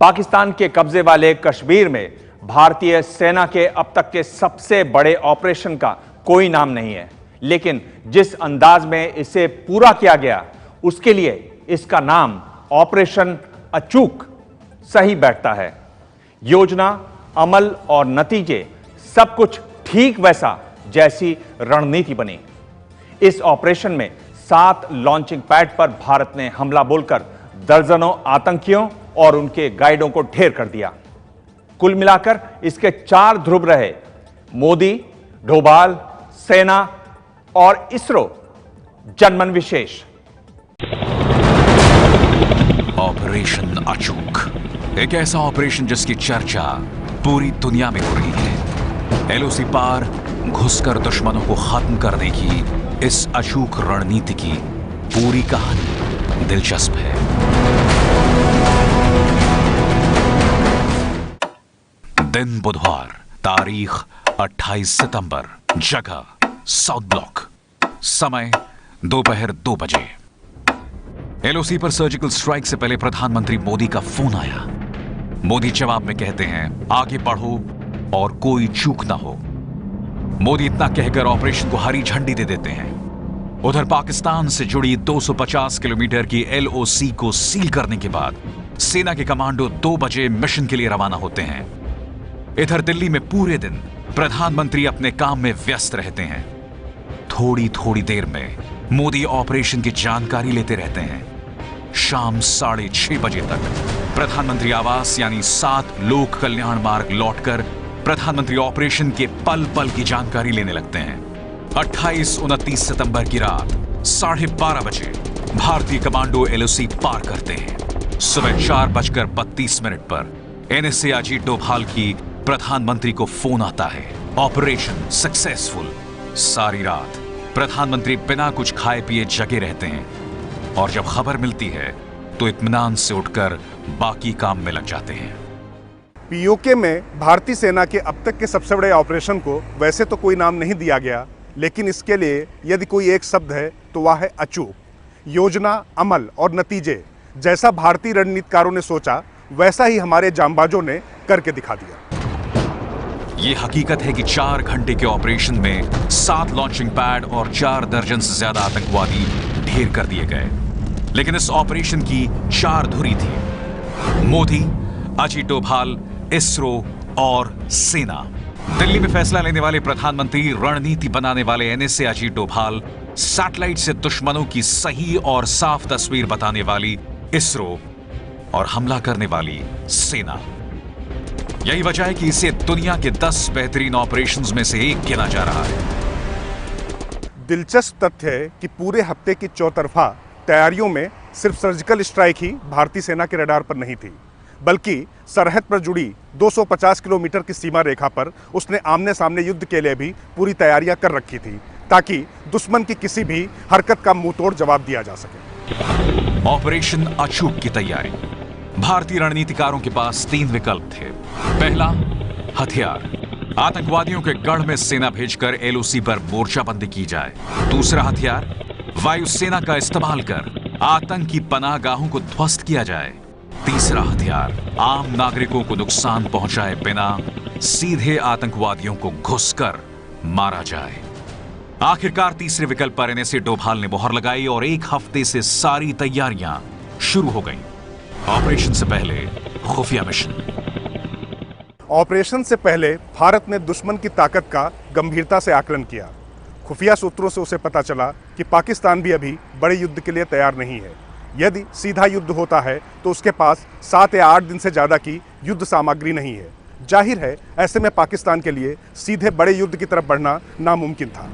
पाकिस्तान के कब्जे वाले कश्मीर में भारतीय सेना के अब तक के सबसे बड़े ऑपरेशन का कोई नाम नहीं है, लेकिन जिस अंदाज में इसे पूरा किया गया उसके लिए इसका नाम ऑपरेशन अचूक सही बैठता है। योजना, अमल और नतीजे सब कुछ ठीक वैसा जैसी रणनीति बनी। इस ऑपरेशन में 7 लॉन्चिंग पैड पर भारत ने हमला बोलकर दर्जनों आतंकियों और उनके गाइडों को ढेर कर दिया। कुल मिलाकर इसके 4 ध्रुव रहे: मोदी, डोभाल, सेना और इसरो जनमन विशेष। ऑपरेशन अचूक एक ऐसा ऑपरेशन जिसकी चर्चा पूरी दुनिया में हो रही है। एलओसी पार घुसकर दुश्मनों को खत्म करने की इस अचूक रणनीति की पूरी कहानी दिलचस्प है। दिन बुधवार, तारीख 28 सितंबर, जगह साउथ ब्लॉक, समय दोपहर 2 बजे। एलओसी पर सर्जिकल स्ट्राइक से पहले प्रधानमंत्री मोदी का फोन आया। मोदी जवाब में कहते हैं, आगे बढ़ो और कोई चूक ना हो। मोदी इतना कहकर ऑपरेशन को हरी झंडी दे देते हैं। उधर पाकिस्तान से जुड़ी 250 किलोमीटर की एलओसी को सील करने के बाद सेना के कमांडो 2 बजे मिशन के लिए रवाना होते हैं। इधर दिल्ली में पूरे दिन प्रधानमंत्री अपने काम में व्यस्त रहते हैं। थोड़ी थोड़ी देर में मोदी ऑपरेशन की जानकारी लेते रहते हैं। शाम 6:30 बजे तक प्रधानमंत्री आवास यानी 7 लोक कल्याण मार्ग लौटकर प्रधानमंत्री ऑपरेशन के पल पल की जानकारी लेने लगते हैं। 28-29 सितंबर की रात 12:30 बजे भारतीय कमांडो एलओसी पार करते हैं। सुबह 4:32 पर एनएसए अजीत डोभाल की प्रधानमंत्री को फोन आता है। Operation successful. सारी रात प्रधानमंत्री बिना कुछ खाए पिए जगे रहते हैं और जब खबर मिलती है तो इत्मीनान से उठकर बाकी काम में लग जाते हैं। पीओके में भारतीय सेना के अब तक के सबसे बड़े ऑपरेशन को वैसे तो कोई नाम नहीं दिया गया, लेकिन इसके लिए यदि कोई एक शब्द है तो वह है अचूक। योजना, अमल और नतीजे जैसा भारतीय रणनीतिकारों ने सोचा वैसा ही हमारे जांबाजों ने करके दिखा दिया। यह हकीकत है कि 4 घंटे के ऑपरेशन में 7 लॉन्चिंग पैड और 4 दर्जन से ज्यादा आतंकवादी ढेर कर दिए गए। लेकिन इस ऑपरेशन की 4 धुरी थी: मोदी, अजीत डोभाल, इसरो और सेना। दिल्ली में फैसला लेने वाले प्रधानमंत्री, रणनीति बनाने वाले एनएसए अजीत डोभाल, सैटेलाइट से दुश्मनों की सही और साफ तस्वीर बताने वाली इसरो और हमला करने वाली सेना। यही वजह है कि इसे दुनिया के 10 बेहतरीन ऑपरेशंस में से एक गिना जा रहा है। दिलचस्प तथ्य है कि पूरे हफ्ते की चौतरफा तैयारियों में सिर्फ सर्जिकल स्ट्राइक ही भारतीय सेना के रडार पर नहीं थी, बल्कि सरहद पर जुड़ी 250 किलोमीटर की सीमा रेखा पर उसने आमने सामने युद्ध के लिए भी पूरी तैयारियां कर रखी थी, ताकि दुश्मन की किसी भी हरकत का मुंहतोड़ जवाब दिया जा सके। ऑपरेशन अचूक की तैयारी। भारतीय रणनीतिकारों के पास 3 विकल्प थे। पहला, हथियार। आतंकवादियों के गढ़ में सेना भेजकर एलओसी पर मोर्चाबंदी की जाए। दूसरा हथियार, वायुसेना का इस्तेमाल कर आतंकी पनाहगाहों को ध्वस्त किया जाए। तीसरा हथियार, आम नागरिकों को नुकसान पहुंचाए बिना सीधे आतंकवादियों को घुसकर मारा जाए। आखिरकार तीसरे विकल्प पर एनएसए डोभाल ने मोहर लगाई और 1 हफ्ते से सारी तैयारियां शुरू हो गईं। ऑपरेशन से पहले खुफिया मिशन। ऑपरेशन से पहले भारत ने दुश्मन की ताकत का गंभीरता से आकलन किया। खुफिया सूत्रों से उसे पता चला कि पाकिस्तान भी अभी बड़े युद्ध के लिए तैयार नहीं है। यदि सीधा युद्ध होता है तो उसके पास 7 या 8 दिन से ज़्यादा की युद्ध सामग्री नहीं है। जाहिर है ऐसे में पाकिस्तान के लिए सीधे बड़े युद्ध की तरफ बढ़ना नामुमकिन था।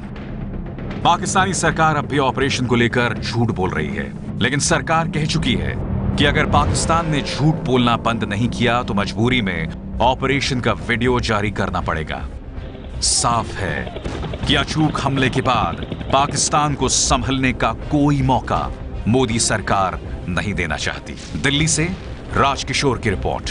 पाकिस्तानी सरकार अब भी ऑपरेशन को लेकर झूठ बोल रही है, लेकिन सरकार कह चुकी है कि अगर पाकिस्तान ने झूठ बोलना बंद नहीं किया तो मजबूरी में ऑपरेशन का वीडियो जारी करना पड़ेगा। साफ है कि अचूक हमले के बाद पाकिस्तान को संभलने का कोई मौका मोदी सरकार नहीं देना चाहती। दिल्ली से राजकिशोर की रिपोर्ट।